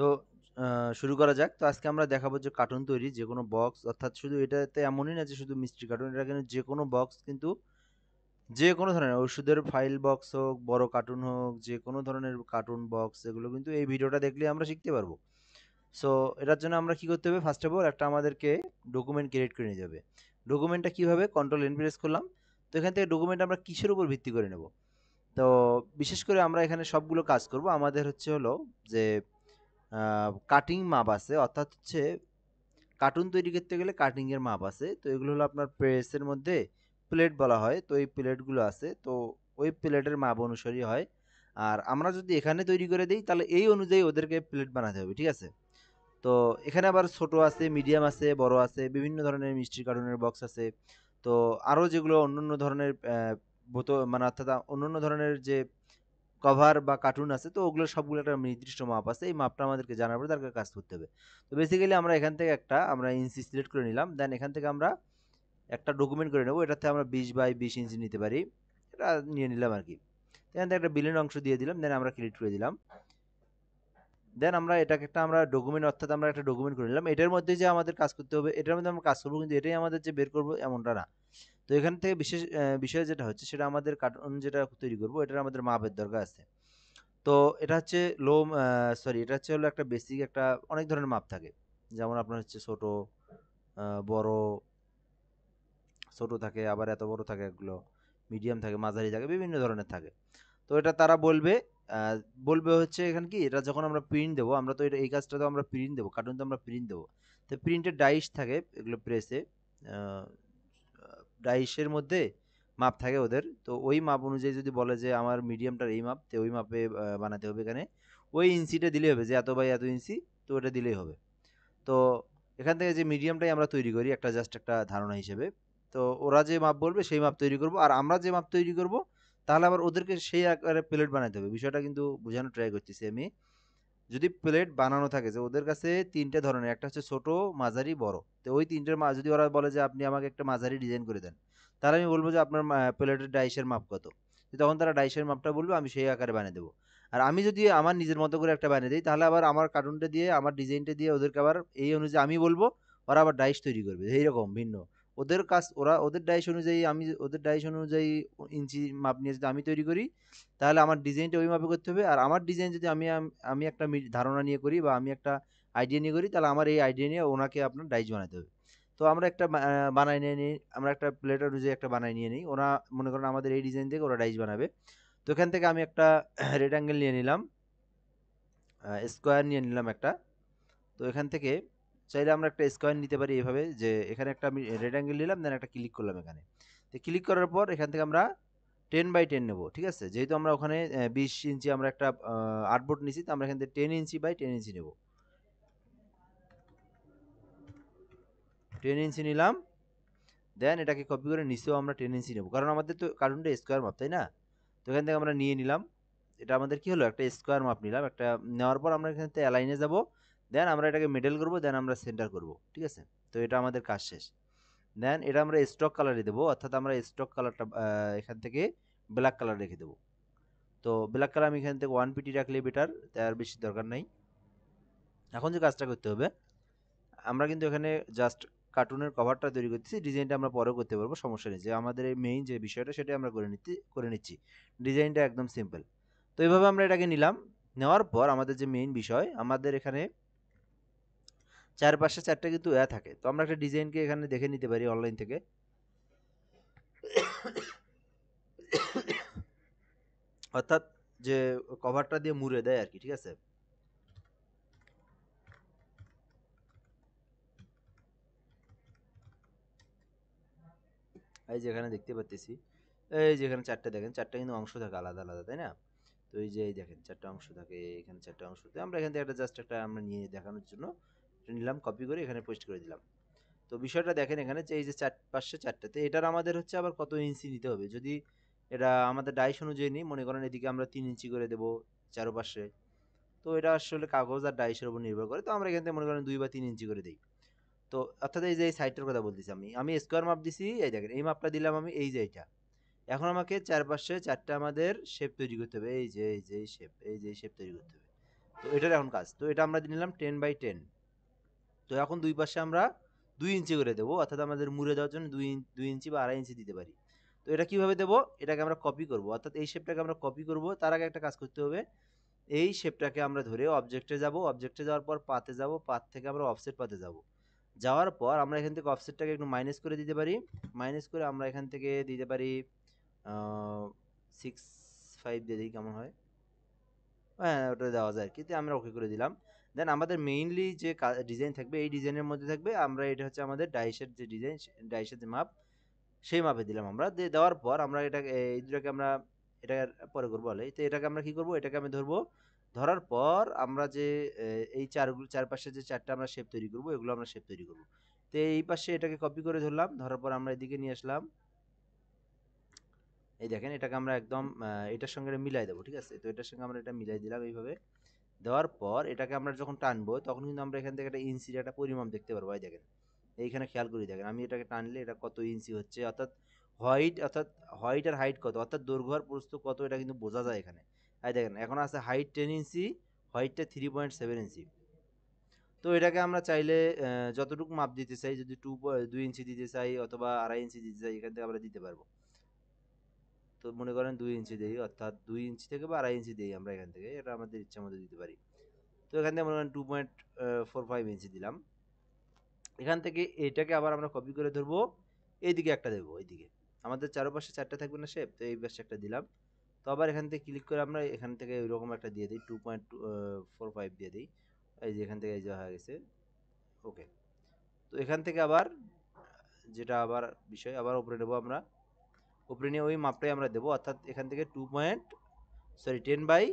তো শুরু করা যাক। তো আজকে আমরা দেখাবো যে কার্টুন তৈরি যেকোনো বক্স, অর্থাৎ শুধু এটাতে এমনই না যে শুধু মিষ্টির কার্টুন, এটা কিন্তু যেকোনো বক্স কিন্তু যেকোনো ধরনের ওষুধের ফাইল বক্স হোক, বড় কার্টুন হোক, যেকোনো ধরনের কার্টুন বক্স এগুলো কিন্তু এই ভিডিওটা দেখলেই আমরা শিখতে পারবো। সো এটার জন্য আমরা কি করতে হবে, ফার্স্ট অফ অল একটা আমাদেরকে ডকুমেন্ট ক্রিয়েট করে নিতে হবে। ডকুমেন্টটা কিভাবে, কন্ট্রোল এন প্রেস করলাম। তো এখান থেকে ডকুমেন্ট আমরা কিসের উপর ভিত্তি করে নেব? তো বিশেষ করে আমরা এখানে সবগুলো কাজ করব। আমাদের হচ্ছে হলো যে কাটিং মাপ আছে, অর্থাৎ হচ্ছে কার্টুন তৈরি করতে গেলে কাটিং এর মাপ আছে। তো এগুলো হলো আপনার প্রেসের মধ্যে প্লেট বলা হয়। তো এই প্লেটগুলো আছে, তো ওই প্লেটের মাপ অনুসারী হয়। আর আমরা যদি এখানে তৈরি করে দিই তাহলে এই অনুযায়ী ওদেরকে প্লেট বানাতে হবে, ঠিক আছে? তো এখানে আবার ছোট আছে, মিডিয়াম আছে, বড় আছে, বিভিন্ন ধরনের মিষ্টির কার্টুনের বক্স আছে। তো আরও যেগুলো অন্যান্য ধরনের বোতল মানে অর্থাৎ অন্যান্য ধরনের যে কভার বা কার্টুন আছে, তো ওগুলো সবগুলো একটা নির্দিষ্ট মাপ আছে। এই মাপটা আমাদেরকে জানার পরে তার কাজ করতে হবে। তো বেসিক্যালি আমরা এখান থেকে আমরা ইঞ্চি সিলেক্ট করে নিলাম। দেন এখান থেকে আমরা একটা ডকুমেন্ট করে নেব। এটাতে আমরা 20 বাই 20 ইঞ্চি নিতে পারি। এটা নিয়ে নিলাম আর কি। এখান থেকে একটা বিলিয়ন অংশ দিয়ে দিলাম, দেন আমরা ক্রিয়েট করে দিলাম। দেন আমরা এটাকে একটা আমরা ডকুমেন্ট, অর্থাৎ আমরা একটা ডকুমেন্ট করে নিলাম। এটার মধ্যে যে আমাদের কাজ করতে হবে, এটার মধ্যে আমরা কাজ করবো, কিন্তু এটাই আমাদের যে বের করবো এমনটা না। তো এখান থেকে বিশেষ বিষয় যেটা হচ্ছে, সেটা আমাদের কার্টুন যেটা তৈরি করবো, এটার আমাদের মাপের দরকার আছে। তো এটা হচ্ছে লো, সরি, এটা হচ্ছে হলো একটা বেসিক, একটা অনেক ধরনের মাপ থাকে। যেমন আপনার হচ্ছে ছোট, বড়, ছোট থাকে, আবার এত বড় থাকে, এগুলো মিডিয়াম থাকে, মাঝারি থাকে, বিভিন্ন ধরনের থাকে। তো এটা তারা বলবে, আহ, বলবে হচ্ছে এখানে কি, এটা যখন আমরা প্রিন্ট দেবো, আমরা তো এটা এই কাজটা তো আমরা প্রিন্ট দেবো, কার্টুন তো আমরা প্রিন্ট দেবো। তো প্রিন্টের ডাইস থাকে এগুলো প্রেসে, ডাইসের মধ্যে মাপ থাকে ওদের। তো ওই মাপ অনুযায়ী যদি বলে যে আমার মিডিয়ামটার এই মাপ, তো ওই মাপে বানাতে হবে। এখানে ওই ইঞ্চিটা দিলেই হবে, যে এত বাই এত ইঞ্চি, তো ওটা দিলেই হবে। তো এখান থেকে যে মিডিয়ামটাই আমরা তৈরি করি একটা জাস্ট একটা ধারণা হিসেবে। তো ওরা যে মাপ বলবে সেই মাপ তৈরি করব, আর আমরা যে মাপ তৈরি করব তাহলে আবার ওদেরকে সেই আকারে প্লেট বানাতে হবে। বিষয়টা কিন্তু বোঝানোর ট্রাই করতেছি আমি। যদি প্লেট বানানো থাকে, যে ওদের কাছে তিনটে ধরনের, একটা হচ্ছে ছোট, মাঝারি, বড়। তো ওই তিনটের যদি ওরা বলে যে আপনি আমাকে একটা মাঝারি ডিজাইন করে দেন, তাহলে আমি বলবো যে আপনার প্লেটের ডাইসের মাপ কত। তো তখন তারা ডাইসের মাপটা বলবে, আমি সেই আকারে বানিয়ে দেবো। আর আমি যদি আমার নিজের মতো করে একটা বানিয়ে দিই, তাহলে আবার আমার কার্টুনটা দিয়ে, আমার ডিজাইনটা দিয়ে ওদেরকে আবার এই অনুযায়ী আমি বলবো, ওরা আবার ডাইস তৈরি করবে এইরকম ভিন্ন। ওদের কাজ, ওরা ওদের ডাইস অনুযায়ী, আমি ওদের ডাইস অনুযায়ী ইঞ্চি মাপ নিয়ে যদি আমি তৈরি করি, তাহলে আমার ডিজাইনটা ওই মাপে করতে হবে। আর আমার ডিজাইন যদি আমি একটা ধারণা নিয়ে করি, বা আমি একটা আইডিয়া নিয়ে করি, তাহলে আমার এই আইডিয়া নিয়ে ওনাকে আপনার ডাইস বানাতে হবে। তো আমরা একটা বানাই নিয়ে নিই, আমরা একটা প্লেট অনুযায়ী একটা বানাই নিয়ে নিই। ওরা মনে করেন আমাদের এই ডিজাইন থেকে ওরা ডাইস বানাবে। তো এখান থেকে আমি একটা রেক্টাঙ্গেল নিয়ে নিলাম, স্কোয়ার নিয়ে নিলাম একটা। তো এখান থেকে চাইলে আমরা একটা স্কোয়ার নিতে পারি এভাবে, যে এখানে একটা আমি রেক্টাঙ্গেল নিলাম, দেন একটা ক্লিক করলাম এখানে। তো ক্লিক করার পর এখান থেকে আমরা 10 বাই 10 নেবো, ঠিক আছে? যেহেতু আমরা ওখানে 20 ইঞ্চি আমরা একটা আর্টবোর্ড নিছি, তো আমরা এখান থেকে 10 ইঞ্চি বাই 10 ইঞ্চি নেবো। 10 ইঞ্চি নিলাম। দেন এটাকে কপি করে নিচেও আমরা 10 ইঞ্চি নেবো, কারণ আমাদের তো কার্টুনটা স্কোয়ার মাপ, তাই না? তো এখান থেকে আমরা নিয়ে নিলাম। এটা আমাদের কি হলো, একটা স্কোয়ার মাপ নিলাম একটা। নেওয়ার পর আমরা এখান থেকে অ্যালাইনে যাব। দেন আমরা এটাকে মিডল করব, দেন আমরা সেন্টার করব, ঠিক আছে? তো এটা আমাদের কাজ শেষ। দেন এটা আমরা স্টক কালারে দেবো, অর্থাৎ আমরা স্টক কালারটা এখান থেকে ব্ল্যাক কালার রেখে দেবো। তো ব্ল্যাক কালার আমি এখান থেকে 1 পিটি রাখলে বেটার, তার বেশি দরকার নাই। এখন যে কাজটা করতে হবে, আমরা কিন্তু এখানে জাস্ট কার্টুনের কভারটা তৈরি করতেছি, ডিজাইনটা আমরা পরেও করতে পারবো, সমস্যা নেই। যে আমাদের এই মেইন যে বিষয়টা, সেটা আমরা করে নিচ্ছি। ডিজাইনটা একদম সিম্পল। তো এইভাবে আমরা এটাকে নিলাম। নেওয়ার পর আমাদের যে মেইন বিষয়, আমাদের এখানে চারপাশে চারটে কিন্তু থাকে। তো আমরা একটা ডিজাইনকে এখানে দেখে নিতে পারি অনলাইন থেকে। অর্থাৎ যে কভারটা দিয়ে মুড়ে দেয় আর কি, ঠিক আছে? এই যে এখানে দেখতে পাচ্তেছি, এই যে এখানে চারটে দেখেন, চারটে কিন্তু অংশ থাকে আলাদা আলাদা, তাই না? তো এই যে এই দেখেন চারটে অংশ থাকে, এখানে চারটে অংশ থাকে। আমরা এখান থেকে একটা জাস্ট একটা আমরা নিয়ে দেখানোর জন্য এটা নিলাম, কপি করে এখানে পেস্ট করে দিলাম। তো বিষয়টা দেখেন এখানে, যে এই যে পাশে চারটাতে, এটার আমাদের হচ্ছে আবার কত ইঞ্চি নিতে হবে। যদি এটা আমাদের ডাইস অনুযায়ী নিই, মনে করেন এদিকে আমরা 3 ইঞ্চি করে দেবো চারপাশে। তো এটা আসলে কাগজ আর ডাইসের উপর নির্ভর করে। তো আমরা এখান থেকে মনে করেন 2 বা 3 ইঞ্চি করে দিই। তো অর্থাৎ এই যে এই সাইডটার কথা বলতেছি, আমি স্কোয়ার মাপ দিছি, এই দেখেন এই মাপটা দিলাম আমি, এই যে এইটা। এখন আমাকে চারপাশে চারটা আমাদের শেপ তৈরি করতে হবে, এই যে এই যে এই শেপ, এই যে এই শেপ তৈরি করতে হবে। তো এটার এখন কাজ, তো এটা আমরা নিলাম 10 বাই 10। তো এখন দুই পাশে আমরা 2 ইঞ্চি করে দেবো, অর্থাৎ আমাদের মুড়ে দেওয়ার জন্য 2 ইঞ্চি বা 2.5 ইঞ্চি দিতে পারি। তো এটা কিভাবে দেবো, এটাকে আমরা কপি করব, অর্থাৎ এই শেপটাকে আমরা কপি করব। তার আগে একটা কাজ করতে হবে, এই শেপটাকে আমরা ধরে অবজেক্টে যাব, অবজেক্টে যাওয়ার পর পাতে যাব, পাত থেকে আমরা অফসেট পাতে যাব। যাওয়ার পর আমরা এখান থেকে অফসেটটাকে একটু মাইনাস করে দিতে পারি, মাইনাস করে আমরা এখান থেকে দিতে পারি 6.5 দিয়ে দিই, কেমন হয়? হ্যাঁ, ওটা দেওয়া যায়, কিন্তু আমরা ওকে করে দিলাম। দেন আমাদের মেইনলি যে ডিজাইন থাকবে, এই ডিজাইনের মধ্যে থাকবে, আমরা এটা হচ্ছে আমাদের ডাইসের যে ডিজাইন, ডাইসের যে মাপ, সেই মাপে দিলাম আমরা। দেওয়ার পর আমরা এটাকে এই দুটাকে আমরা এটা পরে করবো বলে, তো এটাকে আমরা কি করব, এটাকে আমি ধরবো। ধরার পর আমরা যে এই চারপাশে যে চারটা আমরা শেপ তৈরি করব, এগুলো আমরা শেপ তৈরি করব। তো এই পাশে এটাকে কপি করে ধরলাম, ধরার পর আমরা এদিকে নিয়ে আসলাম। এই দেখেন, এটাকে আমরা একদম এটার সঙ্গে এটা মিলাই দেবো, ঠিক আছে? তো এটার সঙ্গে আমরা এটা মিলাই দিলাম এইভাবে। দেওয়ার পর এটাকে আমরা যখন টানবো, তখন কিন্তু আমরা এখান থেকে একটা ইঞ্চির একটা পরিমাপ দেখতে পারবো। এই দেখেন, এইখানে খেয়াল করে দেখেন, আমি এটাকে টানলে এটা কত ইঞ্চি হচ্ছে, অর্থাৎ হোয়াইট আর হাইট কত, অর্থাৎ দৈর্ঘ্য আর প্রস্থ কত, এটা কিন্তু বোঝা যায় এখানে। এই দেখেন, এখন আছে হাইট 10 ইঞ্চি, হোয়াইটটা 3.7 ইঞ্চি। তো এটাকে আমরা চাইলে যতটুকু মাপ দিতে চাই, যদি 2 ইঞ্চি দিতে চাই অথবা 2.5 ইঞ্চি দিতে চাই, এখান থেকে আমরা দিতে পারবো। তো মনে করেন 2 ইঞ্চি দিই, অর্থাৎ 2 ইঞ্চি থেকে বা 2.5 ইঞ্চি দিই আমরা এখান থেকে, এটা আমাদের ইচ্ছা মতো দিতে পারি। তো এখান থেকে মনে করেন 2.45 ইঞ্চি দিলাম। এখান থেকে এটাকে আবার আমরা কপি করে ধরবো, এইদিকে একটা দেবো, এইদিকে আমাদের চারপাশে চারটা থাকবে না শেপ, তো এই পাশে একটা দিলাম। তো আবার এখান থেকে ক্লিক করে আমরা এখান থেকে ওইরকম একটা দিয়ে দিই, 2.45 দিয়ে দিই। এই যে এখান থেকে এই যে হয়ে গেছে, ওকে। তো এখান থেকে আবার যেটা আবার বিষয়, আবার উপরে নেবো আমরা, উপরে নিয়ে ওই মাপটাই আমরা দেবো, অর্থাৎ এখান থেকে 10 বাই,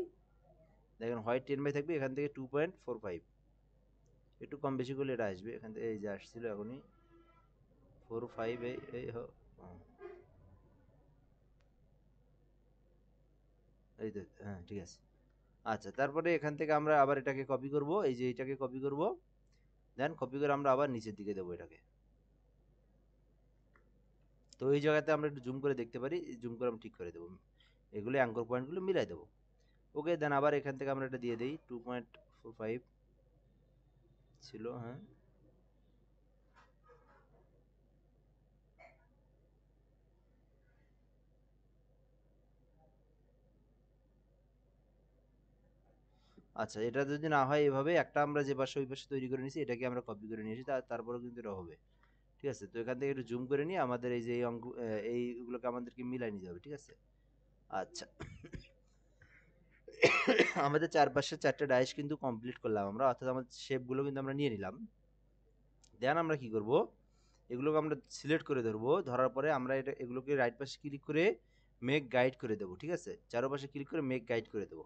দেখেন হোয়াইট 10 বাই থাকবে, এখান থেকে 2.45, একটু কম বেশি করলে এটা আসবে। এখান থেকে এই যে আসছিল এখনই 4.5, এই তো, হ্যাঁ ঠিক আছে। আচ্ছা, তারপরে এখান থেকে আমরা আবার এটাকে কপি করব, এই যে এটাকে কপি করব, দেন কপি করে আমরা আবার নিচের দিকে দেবো এটাকে। তো এই জায়গাতে আমরা একটু জুম করে দেখতে পারি, জুম করে আমরা ঠিক করে দেবো, এগুলো অ্যাঙ্কর পয়েন্টগুলো মিলাই দেবো। ওকে, দেন আবার এখান থেকে আমরা এটা দিয়ে দিই, 2.45 ছিল, হ্যাঁ। আচ্ছা, এটা যদি না হয়, এভাবে একটা আমরা যে পাশে ওই পাশে তৈরি করে নিয়েছি, এটাকে আমরা কপি করে নিয়েছি, তারপরেও কিন্তু এটা হবে। ঠিক আছে, তো এখান থেকে একটু জুম করে নিয়ে আমাদের এই যে এই অঙ্ক, এইগুলোকে আমাদেরকে মিলাই নিতে হবে, ঠিক আছে? আচ্ছা, আমাদের চারপাশে চারটে ডাইস কিন্তু কমপ্লিট করলাম আমরা, অর্থাৎ আমাদের শেপগুলো কিন্তু আমরা নিয়ে নিলাম। দেন আমরা কি করব, এগুলোকে আমরা সিলেক্ট করে ধরবো, ধরার পরে আমরা এগুলোকে রাইট পাশে ক্লিক করে মেক গাইড করে দেবো, ঠিক আছে? চারপাশে ক্লিক করে মেক গাইড করে দেবো।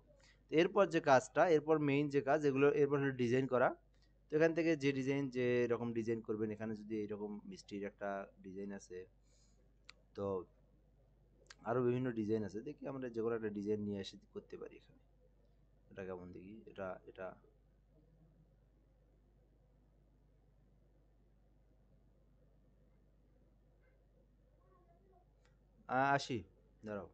তো এরপর যে কাজটা, এরপর মেইন যে কাজ, এগুলো এরপর হলো ডিজাইন করা। তো এখান থেকে যে ডিজাইন, যে এরকম ডিজাইন করবেন, এখানে যদি এইরকম মিষ্টির একটা ডিজাইন আছে, তো আরো বিভিন্ন ডিজাইন আছে, দেখি আমরা যে কোনো একটা ডিজাইন নিয়ে এসে করতে পারি এখানে। এটা কেমন দেখি, এটা এটা আসি, দাঁড়াও।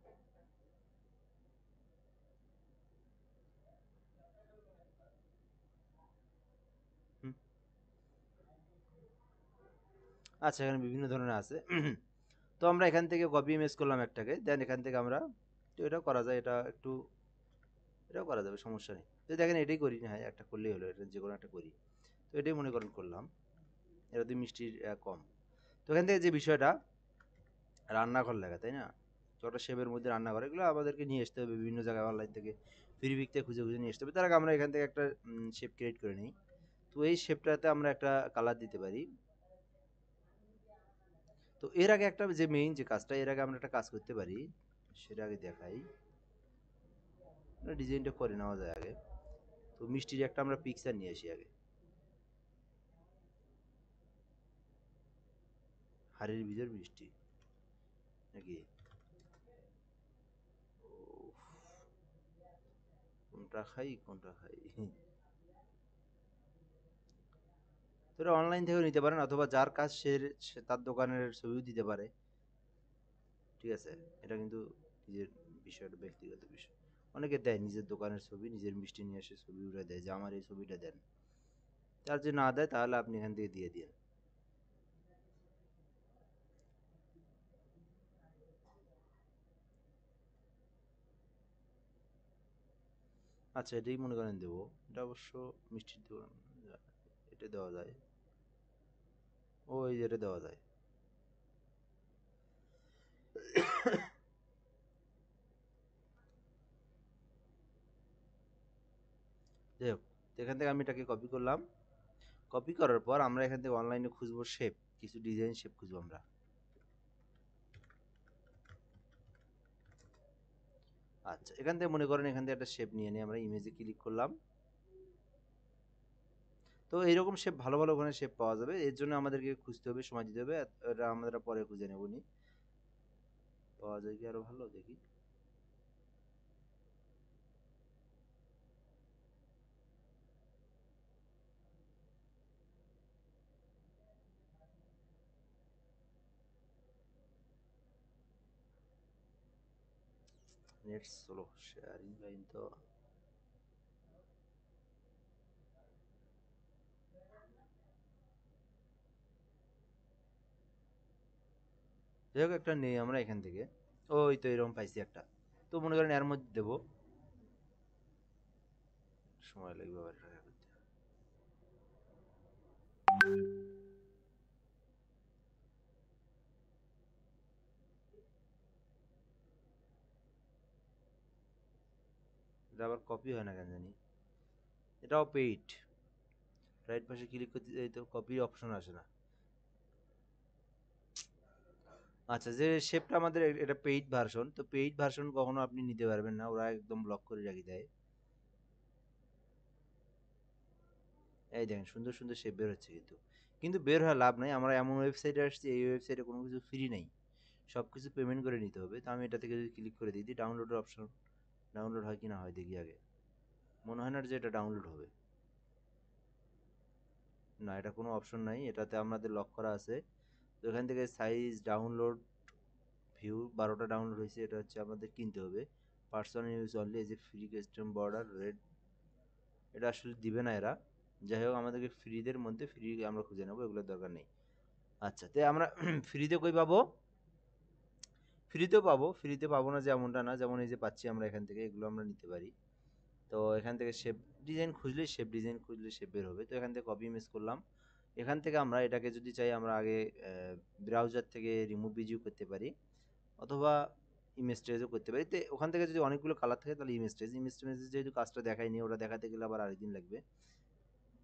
হুম, আচ্ছা, এখানে বিভিন্ন ধরনের আছে। তো আমরা এখান থেকে কপি ইমেজ করলাম একটাকে, দেন এখান থেকে আমরা, তো এটা করা যায়, এটা একটু, এটাও করা যাবে, সমস্যা নেই। তো দেখেন, এটাই করি না, হ্যাঁ একটা করলেই হলো, এটা যে কোনো একটা করি। তো এটাই মনে করেন করলাম, এটা দিয়ে মিষ্টির কম। তো এখান থেকে যে বিষয়টা, রান্নাঘর লেখা, তাই না? তো একটা শেপের মধ্যে রান্নাঘর, এগুলো আমাদেরকে নিয়ে আসতে হবে বিভিন্ন জায়গায়, অনলাইন থেকে ফ্রিবিক থেকে খুঁজে খুঁজে নিয়ে আসতে হবে। তার আগে আমরা এখান থেকে একটা শেপ ক্রিয়েট করে নিই। তো এই শেপটাতে আমরা একটা কালার দিতে পারি। তো এর আগে একটা যে মেইন যে কাজটা, এর আগে আমরা একটা কাজ করতে পারি, সেটা আগে দেখাই। ডিজাইনটা করে নেওয়া যায় আগে। তো মিষ্টির একটা আমরা পিকচার নিয়ে আসি আগে, হাড়ির ভিতর মিষ্টি নাকি, উফ, কোনটা খাই কোনটা খাই। তো এটা অনলাইন থেকেও নিতে পারেন, অথবা যার কাজ সে তার দোকানের ছবিও দিতে পারে, ঠিক আছে? এটা কিন্তু নিজের বিষয়টা, ব্যক্তিগত বিষয়। অনেকে দেয় নিজের দোকানের ছবি, নিজের মিষ্টি নিয়ে এসে ছবি উঠে দেয় যে আমার এই ছবিটা দেন। তার যদি না দেয় তাহলে আপনি এখান থেকে দিয়ে দিন। আচ্ছা, এটাই মনে করেন দেবো। এটা অবশ্য মিষ্টির দোকান, এটা দেওয়া যায়। ও এই যে এটা দেওয়া যায়। যাই হোক, তো এখান থেকে আমি এটাকে কপি করলাম। কপি করার পর আমরা এখান থেকে অনলাইনে খুঁজবো শেপ, কিছু ডিজাইন শেপ খুঁজবো আমরা। আচ্ছা, এখান থেকে মনে করেন এখান থেকে একটা শেপ নিয়ে নিয়ে আমরা ইমেজে ক্লিক করলাম। তো এইরকম শেপ ভালো ভালো ওখানে শেপ পাওয়া যাবে, এর জন্য আমাদেরকে খুঁজতে হবে, সময় দিতে হবে। এটা আমরা পরে খুঁজে নেব নি। পাওয়া যায় কি আরো ভালো দেখি। নেট স্লো, শেয়ারিং লাইন তো। যাই হোক, একটা নেই আমরা এখান থেকে। ওই তো এরকম পাইছি একটা। তো মনে করেন এর মধ্যে দেবো, সময় লাগবে আবার এটা করতে। এটা আবার কপি হয় না কেন জানি। এটাও পেইড। রাইট পাশে ক্লিক করতে যাই তো কপির অপশন আসে না। আচ্ছা, যে শেপটা আমাদের এটা পেইড ভার্সন, তো পেইড ভার্সন কখনো আপনি নিতে পারবেন না, ওরা একদম ব্লক করে রাখি দেয়। এই দেখেন সুন্দর সুন্দর শেপ বের হচ্ছে, কিন্তু কিন্তু বের হওয়া লাভ নাই। আমরা এমন ওয়েবসাইটে আসছি, এই ওয়েবসাইটে কোনো কিছু ফ্রি নেই, সব কিছু পেমেন্ট করে নিতে হবে। তো আমি এটা থেকে যদি ক্লিক করে দিই ডাউনলোডের অপশন, ডাউনলোড হয় কি না হয় দেখি আগে। মনে হয় না যে এটা ডাউনলোড হবে। না, এটা কোনো অপশন নাই, এটাতে আমাদের লক করা আছে। তো এখান থেকে সাইজ ডাউনলোড ভিউ 12টা ডাউনলোড হয়েছে, এটা হচ্ছে আমাদের কিনতে হবে। পার্সোনাল ইউজ অনলি, এই যে ফ্রি কাস্টম বর্ডার রেড, এটা আসলে দিবে না এরা। যাই হোক, আমাদেরকে ফ্রিদের মধ্যে ফ্রি আমরা খুঁজে নেবো, এগুলোর দরকার নেই। আচ্ছা, তো আমরা ফ্রিতে কই পাবো? ফ্রিতেও পাবো, ফ্রিতে পাবো না যে এমনটা না, যেমন এই যে পাচ্ছি আমরা এখান থেকে, এগুলো আমরা নিতে পারি। তো এখান থেকে শেপ ডিজাইন খুঁজলে, শেপ ডিজাইন খুঁজলে শেপ বের হবে। তো এখান থেকে কপি ইমেজ করলাম। এখান থেকে আমরা এটাকে যদি চাই আমরা আগে ব্রাউজার থেকে রিমুভ ভিজিও করতে পারি, অথবা ইমেজ ট্রেজও করতে পারি। তো ওখান থেকে যদি অনেকগুলো কালার থাকে তাহলে ইমেজ ট্রেজ যেহেতু কাজটা দেখায়নি, ওটা দেখাতে গেলে আবার আরেকদিন লাগবে।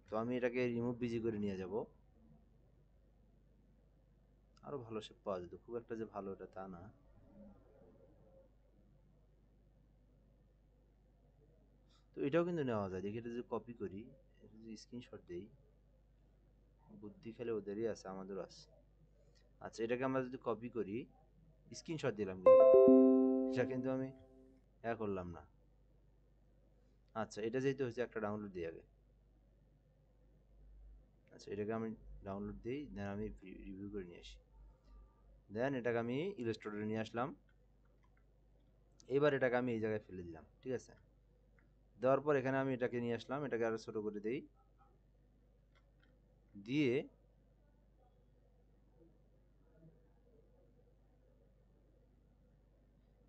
তো আমি এটাকে রিমুভ ভিজি করে নিয়ে যাব। আরো ভালো শেপ পাওয়া যেত, খুব একটা যে ভালো এটা তা না। তো এটাও কিন্তু নেওয়া যায়, দেখি এটা যদি কপি করি, এটা যদি স্ক্রিনশট দেই, বুদ্ধি খেলে ওদেরই আছে আমাদেরও আছে। আচ্ছা, এটাকে আমরা যদি কপি করি, স্ক্রিনশট দিলাম কিন্তু এটা কিন্তু আমি করলাম না। আচ্ছা, এটা যেহেতু হচ্ছে একটা ডাউনলোড দিই আগে। আচ্ছা, এটাকে আমি ডাউনলোড দিই, দেন আমি রিভিউ করে নিয়ে আসি। দেন এটাকে আমি ইলাস্ট্রেটরে নিয়ে আসলাম। এবার এটাকে আমি এই জায়গায় ফেলে দিলাম, ঠিক আছে। দেওয়ার পর এখানে আমি এটাকে নিয়ে আসলাম, এটাকে আরো ছোট করে দেই, দিয়ে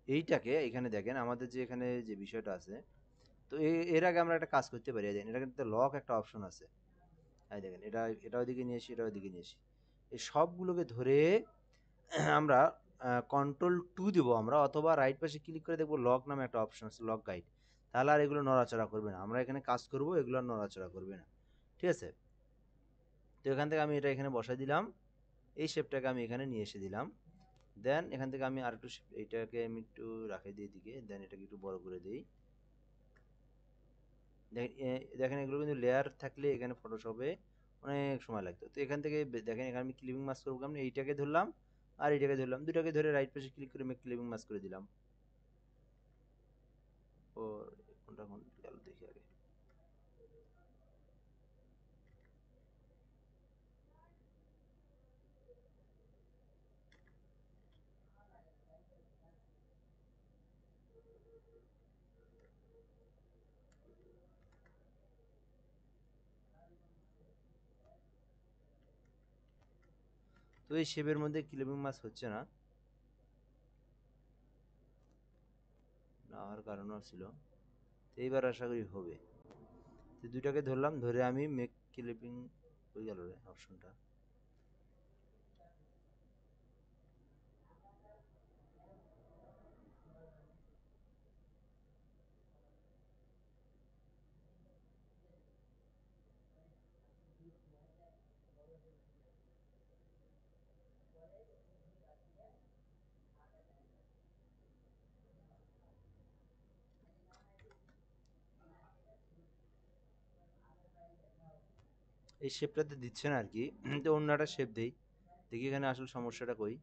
এইটাকে এখানে দেখেন আমাদের যে এখানে যে বিষয়টা আছে। তো এর আগে আমরা একটা কাজ করতে পারি, দেখেন এটা কিন্তু লক একটা অপশন আছে। এই দেখেন, এটা এটা ওইদিকে নিয়ে আসি, এটা ওইদিকে নিয়ে আসি, এই সবগুলোকে ধরে আমরা কন্ট্রোল 2 দিব আমরা, অথবা রাইট পাশে ক্লিক করে দেখবো লক নামে একটা অপশন আছে, লক গাইড। তাহলে আর এগুলো নড়াচড়া করবে না, আমরা এখানে কাজ করব, এগুলো আর নড়াচড়া করবে না, ঠিক আছে। তো এখান থেকে আমি এটা এখানে বসাই দিলাম, এই শেপটাকে আমি এখানে নিয়ে এসে দিলাম। দেন এখান থেকে আমি আর একটু এইটাকে আমি একটু রাখে দিয়ে দিকে, দেন এটাকে একটু বড় করে দিই। দেখেন এগুলো কিন্তু লেয়ার থাকলে এখানে ফটোশপে অনেক সময় লাগতো। তো এখান থেকে দেখেন এখানে আমি ক্লিপিং মাস্ক করবো, আমি এইটাকে ধরলাম আর এইটাকে ধরলাম, দুটাকে ধরে রাইট পাশে ক্লিক করে আমি ক্লিপিং মাস্ক করে দিলাম। ও, কোনটা কোন গেল দেখি আগে। তো এই শেপের মধ্যে ক্লিপিং মাস্ক হচ্ছে না, না হওয়ার কারণও ছিল। তো এইবার আশা করি হবে। তো দুইটাকে ধরলাম, ধরে আমি মেক ক্লিপিং, হয়ে গেল রে অপশনটা। এই শেপটাতে দিচ্ছে না আর কি। তো অন্য একটা শেপ দেই, দেখি এখানে আসল সমস্যাটা কই।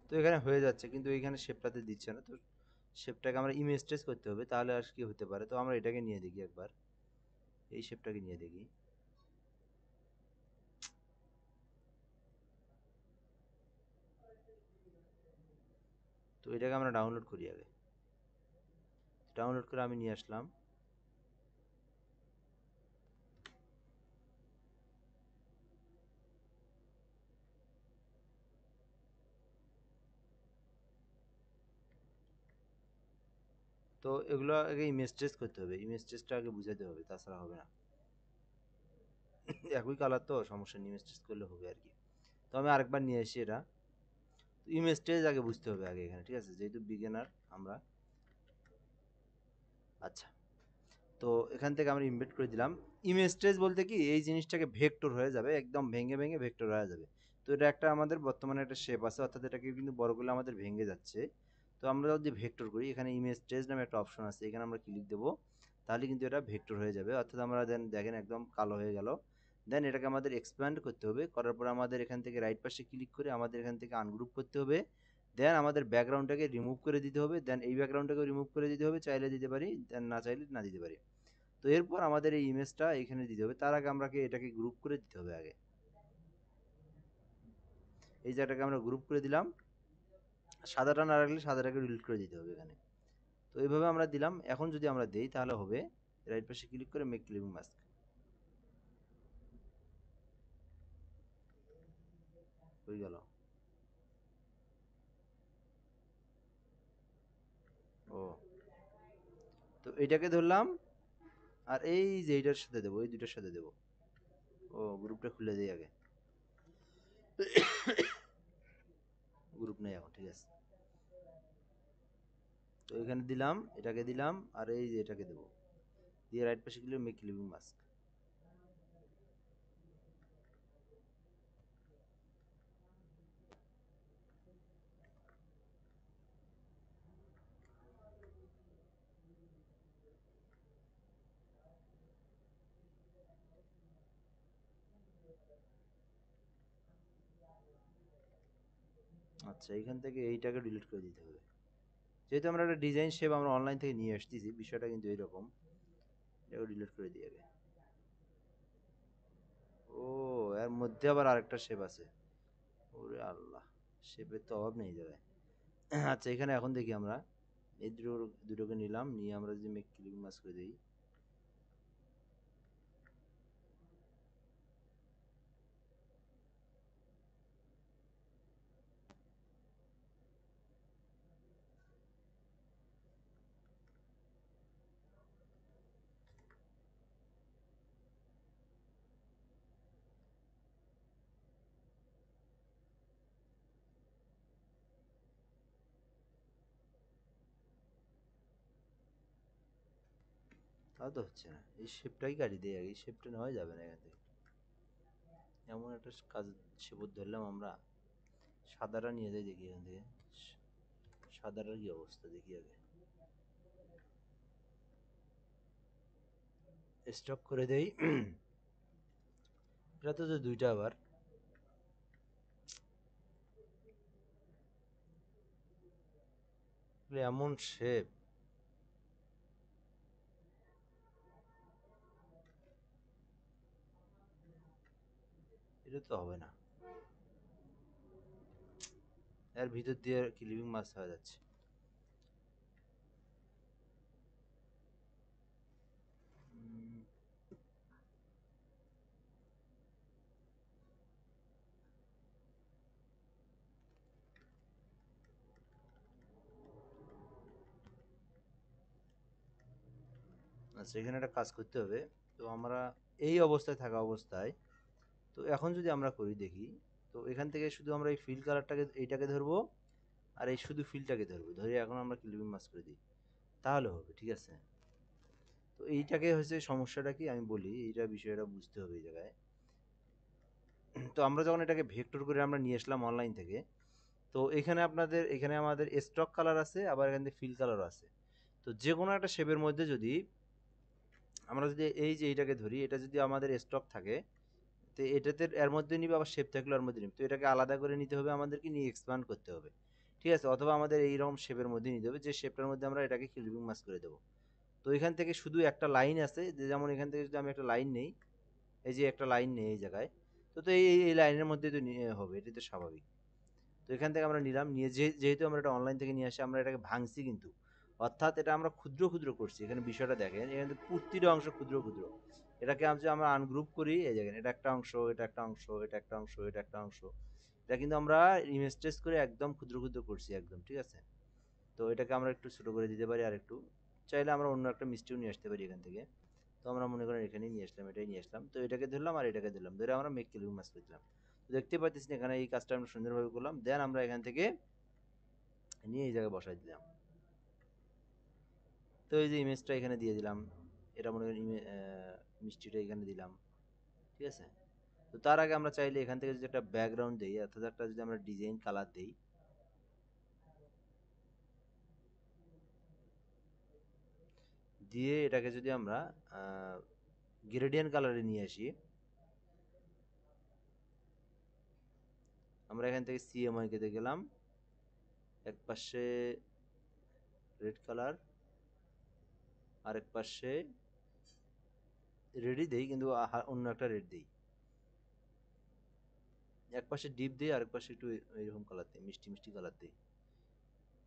তো এখানে হয়ে যাচ্ছে, কিন্তু এইখানে শেপটাতে দিচ্ছে না। তো শেপটাকে আমরা ইমেজ ট্রেস করতে হবে, তাহলে আর কি হতে পারে। তো আমরা এটাকে নিয়ে দেখি একবার, এই শেপটাকে নিয়ে দেখি। তো এটাকে আমরা ডাউনলোড করি আগে। ডাউনলোড করে আমি নিয়ে আসলাম। তো এগুলো আগে ইমেজ ট্রেস করতে হবে, ইমেজ ট্রেসটা আগে বুঝাতে হবে, তাছাড়া হবে না। একই কালার তো সমস্যা নেই, ইমেজ ট্রেস করলে হবে আর কি। তো আমি আরেকবার নিয়ে আসি এটা। ইমেজ ট্রেস আগে বুঝতে হবে আগে এখানে, ঠিক আছে, যেহেতু বিগিনার আমরা। আচ্ছা, তো এখান থেকে আমরা ইমবেড করে দিলাম। ইমেজ ট্রেস বলতে কি, এই জিনিসটাকে ভেক্টর হয়ে যাবে, একদম ভেঙে ভেঙে ভেক্টর হয়ে যাবে। তো এটা একটা আমাদের বর্তমানে একটা শেপ আছে, অর্থাৎ এটাকে কিন্তু বড় করলে আমাদের ভেঙে যাচ্ছে। তো আমরা যদি ভেক্টর করি, এখানে ইমেজ ট্রেস নামে একটা অপশন আছে, এখানে আমরা ক্লিক দেবো, তাহলে কিন্তু এটা ভেক্টর হয়ে যাবে। অর্থাৎ আমরা দেন দেখেন একদম কালো হয়ে গেল। দেন এটাকে আমাদের এক্সপ্যান্ড করতে হবে, করার পর আমাদের এখান থেকে রাইট পাশে ক্লিক করে আমাদের এখান থেকে আনগ্রুপ করতে হবে। দেন আমাদের ব্যাকগ্রাউন্ডটাকে রিমুভ করে দিতে হবে, দেন এই ব্যাকগ্রাউন্ডটাকে রিমুভ করে দিতে হবে, চাইলে দিতে পারি, দেন না চাইলে না দিতে পারি। তো এরপর আমাদের এই ইমেজটা এখানে দিতে হবে, তার আগে আমরা এটাকে গ্রুপ করে দিতে হবে আগে। এই জায়গাটাকে আমরা গ্রুপ করে দিলাম, সাদাটা না রাখলে সাদাটাকে ডিলিট করে দিতে হবে এখানে। তো এইভাবে আমরা দিলাম। এখন যদি আমরা দেই তাহলে হবে, রাইট পাশে ক্লিক করে মেক ক্লিপিং মাস্ক, হয়ে গেল। ও, তো এটাকে ধরলাম, আর এই যে এইটার সাথে দেবো, এই দুইটার সাথে দেবো। ও, গ্রুপটা খুলে দিই আগে, গ্রুপ নেই এখন, ঠিক আছে। তো এখানে দিলাম, এটাকে দিলাম, আর এই যে এটাকে দেবো, দিয়ে রাইট পাশে ক্লিক মেক ক্লিপিং মাস্ক। আচ্ছা, এখান থেকে এইটাকে ডিলিট করে দিতে হবে, যেহেতু আমরা একটা ডিজাইন শেপ আমরা অনলাইন থেকে নিয়ে আসতেছি, বিষয়টা কিন্তু এরকম। এটাকে ডিলিট করে দিই আগে। ও, এর মধ্যে আবার আরেকটা শেপ আছে। ওরে আল্লাহ, শেপের তো অভাব নেই জায়গায়। আচ্ছা, এখানে এখন দেখি আমরা এই দুটোকে নিলাম, নিয়ে আমরা যদি মেক ক্লিক মাস করে দিই। তাও তো হচ্ছে না, এই শেপটাই কাটি দিই আগে, এই শেপটা নেওয়া যাবে না এখান থেকে। এমন একটা কাজ শেপ ধরলাম আমরা। সাদাটা নিয়ে যাই দেখি এখান থেকে, সাদাটার কি অবস্থা দেখি আগে। স্টক করে দেই। এটা তো দুইটা আবার, এমন শেপ, এটা তো হবে না। এর ভিতর দিয়ে ক্লিপিং মাছ হয়ে যাচ্ছে। আচ্ছা, এখানে একটা কাজ করতে হবে। তো আমরা এই অবস্থায় থাকা অবস্থায়, তো এখন যদি আমরা করি দেখি, তো এখান থেকে শুধু আমরা এই ফিল কালারটাকে এইটাকে ধরবো, আর এই শুধু ফিলটাকে ধরবো, ধরে এখন আমরা ক্লিপিং মাস্ক করে দিই, তাহলে হবে। ঠিক আছে? তো এইটাকে হচ্ছে সমস্যাটা কি আমি বলি, এইটা বিষয়টা বুঝতে হবে এই জায়গায়। তো আমরা যখন এটাকে ভেক্টর করে আমরা নিয়ে আসলাম অনলাইন থেকে, তো এখানে আপনাদের এখানে আমাদের স্টক কালার আছে, আবার এখান থেকে ফিল কালারও আছে। তো যে কোনো একটা শেপের মধ্যে যদি আমরা যদি এই যে এইটাকে ধরি, এটা যদি আমাদের স্টক থাকে, তো এটাতে এর মধ্যে নিবে, আবার শেপ থাকলে এর মধ্যে নিবে, তো এটাকে আলাদা করে নিতে হবে আমাদেরকে, নিয়ে এক্সপ্যান্ড করতে হবে। ঠিক আছে? অথবা আমাদের এইরকম শেপের মধ্যে নিতে হবে, যে শেপটার মধ্যে আমরা এটাকে ক্লিপিং মাস্ক করে দেবো। তো এখান থেকে শুধু একটা লাইন আছে, যে যেমন এখান থেকে যদি আমি একটা লাইন নেই, এই যে একটা লাইন নেই এই জায়গায়, তো তো এই লাইনের মধ্যে তো নিয়ে হবে, এটাই তো স্বাভাবিক। তো এখান থেকে আমরা নিলাম, নিয়ে যেহেতু আমরা এটা অনলাইন থেকে নিয়ে আসি, আমরা এটাকে ভাঙছি কিন্তু, অর্থাৎ এটা আমরা ক্ষুদ্র ক্ষুদ্র করছি। এখানে বিষয়টা দেখেন, এখানে প্রতিটা অংশ ক্ষুদ্র ক্ষুদ্র। এটাকে আমরা আনগ্রুপ করি, এই দেখেন, এটা একটা অংশ, এটা একটা অংশ, এটা একটা অংশ, এটা একটা অংশ। এটা কিন্তু আমরা ইমেজ ট্রেস করে একদম ক্ষুদ্র ক্ষুদ্র করছি একদম। ঠিক আছে? তো এটাকে আমরা একটু ছোট করে দিতে পারি, আর একটু চাইলে আমরা অন্য একটা মিষ্টিও নিয়ে আসতে পারি এখান থেকে। তো আমরা মনে করেন এখানেই নিয়ে আসলাম, এটাই নিয়ে আসলাম, তো এটাকে ধরলাম আর এটাকে ধরলাম, ধরে আমরা মেক ক্লিপিং মাস্ক দিলাম। তো দেখতে পাচ্ছেন এখানে এই কাজটা আমরা সুন্দরভাবে করলাম, দেন আমরা এখান থেকে নিয়ে এই জায়গায় বসাই দিলাম। তো এই যে ইমেজটা এখানে দিয়ে দিলাম, এটা মনে করেন মিষ্টিটা এখানে দিলাম। ঠিক আছে? তো তার আগে আমরা চাইলে এখান থেকে যদি একটা ব্যাকগ্রাউন্ড দিই, অর্থাৎ একটা যদি আমরা ডিজাইন কালার দিই, দিয়ে এটাকে যদি আমরা গ্রেডিয়েন্ট কালারে নিয়ে আসি, আমরা এখান থেকে সিএমআই কে গেলাম, এক পাশে রেড কালার, আরেক পাশে রেডই দেই, কিন্তু অন্য একটা রেড দেই। এক পাশে ডিপ দিই, আরেক পাশে একটু এরকম কালার দিই, মিষ্টি মিষ্টি কালার দিই,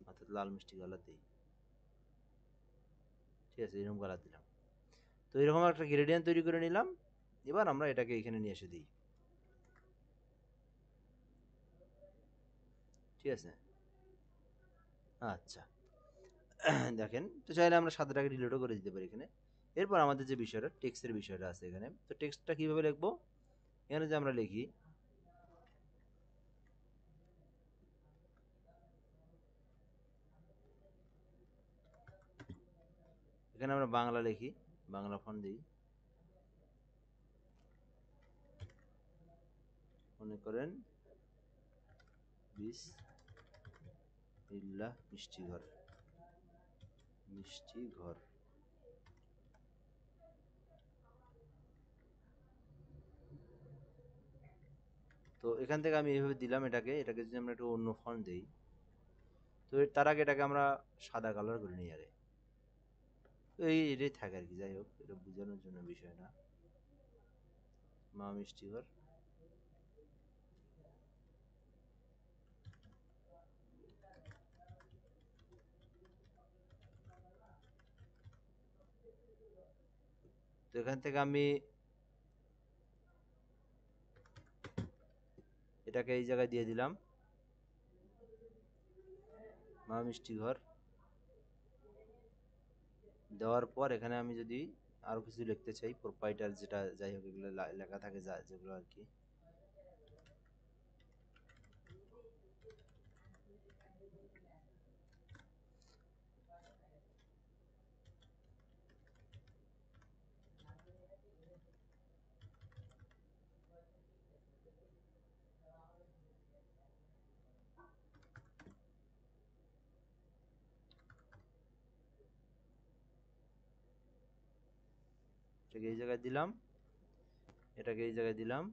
অর্থাৎ লাল মিষ্টি কালার দিই। ঠিক আছে? এরকম কালার দিলাম। তো এরকম একটা গ্রেডিয়েন্ট তৈরি করে নিলাম। এবার আমরা এটাকে এখানে নিয়ে এসে দিই। ঠিক আছে? আচ্ছা। দেখেন, তো চাইলে আমরা সাদাটাকে ডিলিটও করে দিতে পারি এখানে। এরপর আমাদের যে বিষয়টা টেক্সটের বিষয়টা আছে এখানে, তো টেক্সটটা কিভাবে লিখবো, এখানে যে আমরা লিখি, এখানে আমরা বাংলা লিখি, বাংলা ফন্ট দিই, মনে করেন বিসমিল্লাহ মিষ্টি ঘর, মিষ্টি ঘর। তো এখান থেকে আমি এইভাবে দিলাম এটাকে, এটাকে যদি আমরা একটু অন্য ফন্ট দিই, তো তার আগে এটাকে আমরা সাদা কালার করে নিই আগে। তো এটাই থাকে আর কি, যাই হোক, এটা বোঝানোর জন্য বিষয় না। মা মিষ্টি ঘর। তো এখান থেকে আমি এটাকে এই জায়গায় দিয়ে দিলাম, মা মিষ্টি ঘর। দেওয়ার পর এখানে আমি যদি আরো কিছু লিখতে চাই, প্রোপাইটার যেটা যাই হোক এগুলো লেখা থাকে, যা যেগুলো আর কি। এটাকে এই জায়গায় দিলাম, এটাকে এই জায়গায় দিলাম।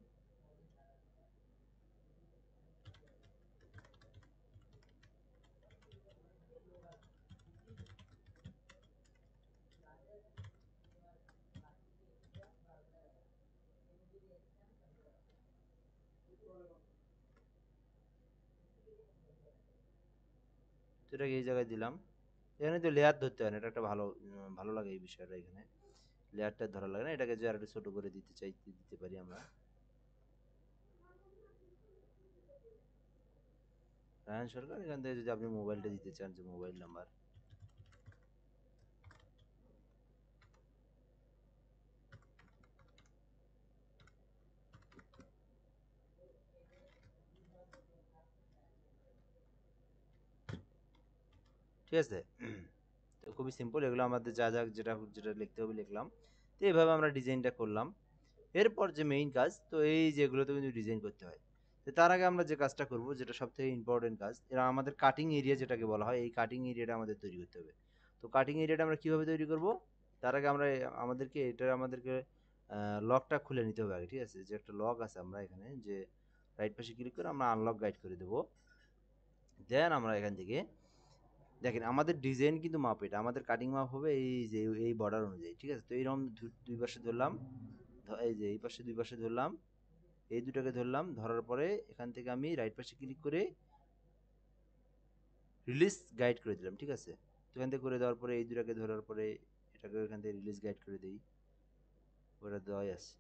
তো এটাকে এই জায়গায় দিলাম। এখানে তো লেয়ার ধরতে হয় না, এটা একটা ভালো ভালো লাগে এই বিষয়টা, এখানে লেয়ারটা ধরা লাগে না। এটাকে যে আর একটু ছোট করে দিতে চাই দিতে পারি আমরা। রায়হান সরকার, এখান থেকে যদি আপনি মোবাইলটা দিতে চান, যে মোবাইল নাম্বার, ঠিক আছে? তো খুবই সিম্পল, এগুলো আমাদের যা যা যেটা যেটা লিখতে হবে লিখলাম। তো এইভাবে আমরা ডিজাইনটা করলাম। এরপর যে মেইন কাজ, তো এই যেগুলোতে কিন্তু ডিজাইন করতে হয়। তো তার আগে আমরা যে কাজটা করব, যেটা সবথেকে ইম্পর্টেন্ট কাজ, এরা আমাদের কাটিং এরিয়া যেটাকে বলা হয়, এই কাটিং এরিয়াটা আমাদের তৈরি করতে হবে। তো কাটিং এরিয়াটা আমরা কিভাবে তৈরি করব? তার আগে আমরা আমাদেরকে লকটা খুলে নিতে হবে আগে, ঠিক আছে? যে একটা লক আছে আমরা এখানে, যে রাইট পাশে ক্লিক করে আমরা আনলক গাইড করে দেবো। দেন আমরা এখান থেকে দেখেন আমাদের ডিজাইন কিন্তু মাপ, এটা আমাদের কাটিং মাপ হবে এই যে এই বর্ডার অনুযায়ী, ঠিক আছে? তো এইরকম দুই পাশে ধরলাম, এই যে এই পাশে দুই পাশে ধরলাম, এই দুটাকে ধরলাম, ধরার পরে এখান থেকে আমি রাইট পাশে ক্লিক করে রিলিজ গাইড করে দিলাম, ঠিক আছে? তো এখান থেকে করে দেওয়ার পরে এই দুটাকে ধরার পরে এটাকে এখান থেকে রিলিজ গাইড করে দিই, ওটা দেওয়াই আছে।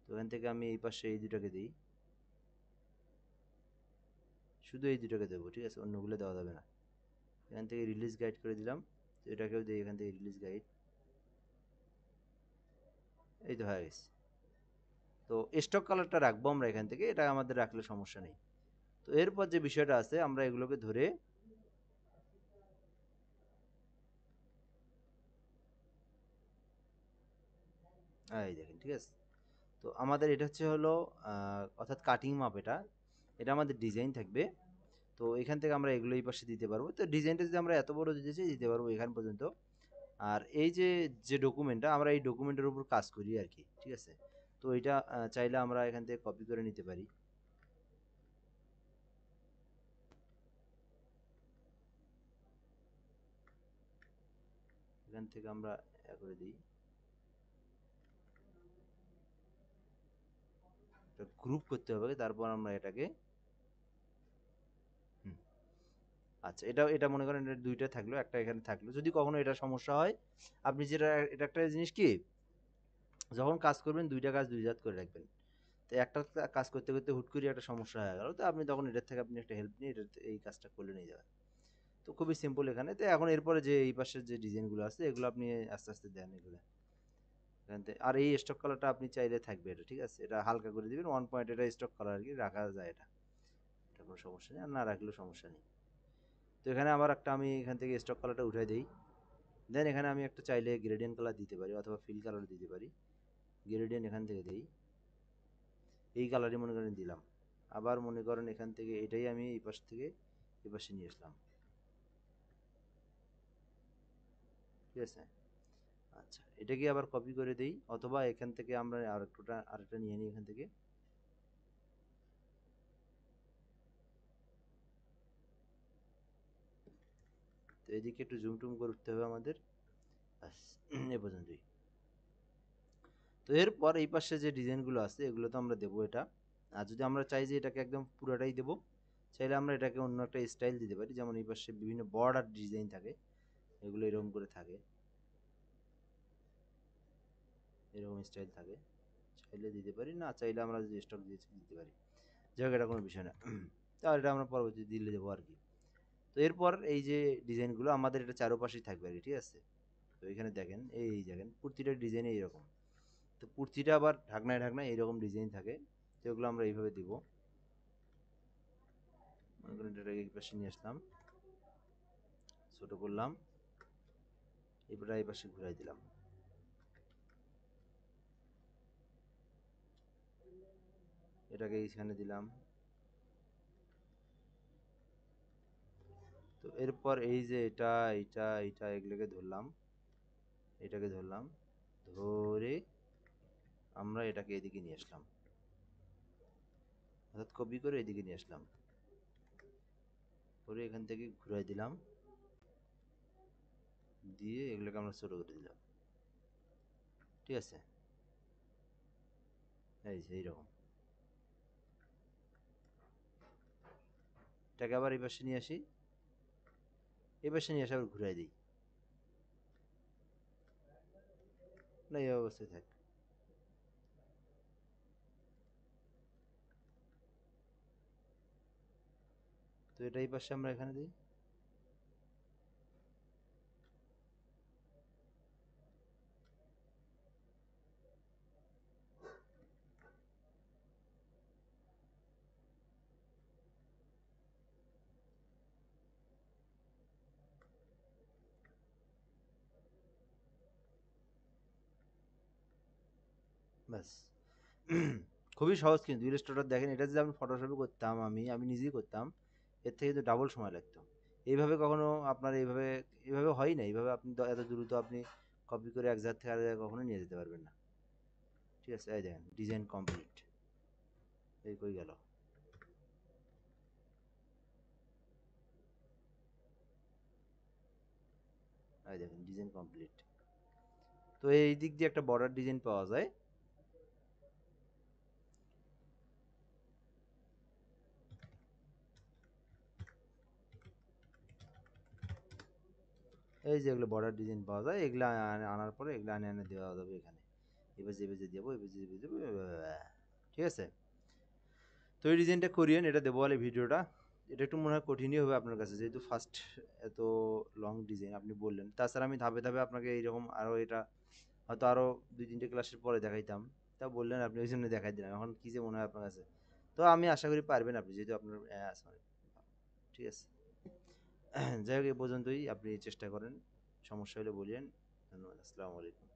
তো এখান থেকে আমি এই পাশে এই দুটাকে দিই, শুধু এই দুটাকে দেবো, ঠিক আছে? অন্যগুলো দেওয়া যাবে না। এখান থেকে রিলিজ গাইড করে দিলাম, তো এটাকেও দিই এখান থেকে রিলিজ গাইড, এই তো হয়ে গেছে। তো স্টক কালারটা রাখবো আমরা এখান থেকে, এটা আমাদের রাখলে সমস্যা নেই। তো এরপর যে বিষয়টা আছে, আমরা এগুলোকে ধরে এই দেখেন, ঠিক আছে? তো আমাদের এটা হচ্ছে হলো অর্থাৎ কাটিং মাপ, এটা এটা আমাদের ডিজাইন থাকবে। তো এখান থেকে আমরা এগুলো এই পাশে দিতে পারবো। তো ডিজাইনটা যদি আমরা এত বড় দিতে চাই দিতে পারবো এখান পর্যন্ত। আর এই যে যে ডকুমেন্টটা, আমরা এই ডকুমেন্টের উপর কাজ করি আর কি, ঠিক আছে? তো এটা চাইলে আমরা এখান থেকে কপি করে নিতে পারি। এখান থেকে আমরা করে দিই, গ্রুপ করতে হবে, তারপর আমরা এটাকে হুম, আচ্ছা, এটা মনে করেন এটা দুইটা থাকলো, একটা এখানে থাকলো। যদি কখনো এটা সমস্যা হয়, আপনি যেটা, এটা একটা জিনিস কি, যখন কাজ করবেন দুইটা কাজ দুই জাত করে রাখবেন। তো একটা কাজ করতে করতে হুট করে একটা সমস্যা হয়ে গেল, তো আপনি তখন এটার থেকে আপনি একটা হেল্প নিয়ে এই কাজটা করলে নিয়ে যাবেন। তো খুবই সিম্পল এখানে। তো এখন এরপরে যে এই পাশের যে ডিজাইনগুলো আছে এগুলো আপনি আস্তে আস্তে দেন এগুলো এখান থেকে। আর এই স্টক কালারটা আপনি চাইলে থাকবে এটা, ঠিক আছে? এটা হালকা করে দিবেন 1 পয়েন্ট, এটা স্টক কালার আর কি, রাখা যায় এটা, এটা কোনো সমস্যা নেই, আর না রাখলেও সমস্যা নেই। তো এখানে আবার একটা আমি এখান থেকে স্টক কালারটা উঠাই দিই। দেন এখানে আমি একটা চাইলে গ্রেডিয়েন্ট কালার দিতে পারি অথবা ফিল কালার দিতে পারি। গ্রেডিয়েন্ট এখান থেকে দিই, এই কালারই মনে করেন দিলাম। আবার মনে করেন এখান থেকে এটাই আমি এই পাশ থেকে এই পাশে নিয়ে আসলাম, ঠিক আছে? আচ্ছা, এটাকে আবার কপি করে দেই, অথবা এখান থেকে আমরা আরেকটা নিয়ে নিই এখান থেকে। তো এদিকে একটু জুম টুম করতে হবে আমাদের, ব্যাস এ পর্যন্তই। তো এরপর এই পাশে যে ডিজাইনগুলো আছে এগুলো তো আমরা দেবো এটা। আর যদি আমরা চাই যে এটাকে একদম পুরোটাই দেবো, চাইলে আমরা এটাকে অন্য একটা স্টাইল দিতে পারি। যেমন এই পাশে বিভিন্ন বর্ডার ডিজাইন থাকে, এগুলো এরকম করে থাকে, এরকম স্টাইল থাকে, চাইলে দিতে পারি, না চাইলে আমরা যদি স্টক দিয়েছি দিতে পারি। যাই হোক, এটা কোনো বিষয় না। তাহলে এটা আমরা পরবর্তী দিলে দেবো আর কি। তো এরপর এই যে ডিজাইনগুলো আমাদের এটা চারোপাশেই থাকবে আর কি, ঠিক আছে? তো এখানে দেখেন, এই দেখেন প্রতিটা ডিজাইনে এইরকম। তো প্রতিটা আবার ঢাকনায় ঢাকনায় এইরকম ডিজাইন থাকে। তো এগুলো আমরা এইভাবে দিব। মনে করেন এটাকে এই পাশে নিয়ে আসলাম, ছোট করলাম, এবার এই পাশে ঘুরাই দিলাম, এটাকে এইখানে দিলাম। তো এরপর এই যে এটা এটা এটা এগুলোকে ধরলাম, এটাকে ধরলাম, ধরে আমরা এটাকে এদিকে নিয়ে আসলাম, অর্থাৎ কপি করে এদিকে নিয়ে আসলাম, করে এখান থেকে ঘুরাই দিলাম, দিয়ে এগুলোকে আমরা ছোট করে দিলাম, ঠিক আছে? এই যে এইরকম। এটাকে আবার এই পাশে নিয়ে আসি, এই পাশে নিয়ে এসে আবার ঘুরাই দিই, না এই অবস্থায় থাক। তো এটা এই পাশে আমরা এখানে দিই, ব্যাস। খুবই সহজ কিন্তু ইলাস্ট্রেটর দেখেন, এটা যদি আমি ফটোশপে করতাম, আমি নিজেই করতাম, এর থেকে কিন্তু ডাবল সময় লাগতো। এইভাবে কখনো আপনার এইভাবে হয় না, এইভাবে আপনি এত দ্রুত আপনি কপি করে এক জায়গা থেকে আরেক জায়গায় কখনো নিয়ে যেতে পারবেন না। ঠিক আছে, এই দেখেন ডিজাইন কমপ্লিট। এই কই গেল? এই দেখেন ডিজাইন কমপ্লিট। তো এই দিক দিয়ে একটা বর্ডার ডিজাইন পাওয়া যায়। এই যে এগুলো বর্ডার ডিজাইন পাওয়া যায়, এগুলো আনার পরে এগুলো এনে দেওয়া যাবে এখানে। এবার যে দেবো, এবার যে দেবো, ঠিক আছে। তো এই ডিজাইনটা করিয়েন, এটা দেবো বলে ভিডিওটা। এটা একটু মনে হয় কঠিনই হবে আপনার কাছে, যেহেতু ফার্স্ট এত লং ডিজাইন আপনি বললেন। তাছাড়া আমি ধাপে ধাপে আপনাকে এইরকম আরও এটা হয়তো আরও 2-3টে ক্লাসের পরে দেখাইতাম, তা বললেন আপনি, ওই জন্য দেখাই দিলাম। এখন কী যে মনে হয় আপনার কাছে, তো আমি আশা করি পারবেন আপনি, যেহেতু আপনার আছে অনেক। ঠিক আছে। যাই হোক, এ পর্যন্তই, আপনি চেষ্টা করেন, সমস্যা হলে বলিয়েন। ধন্যবাদ, আসসালামু আলাইকুম।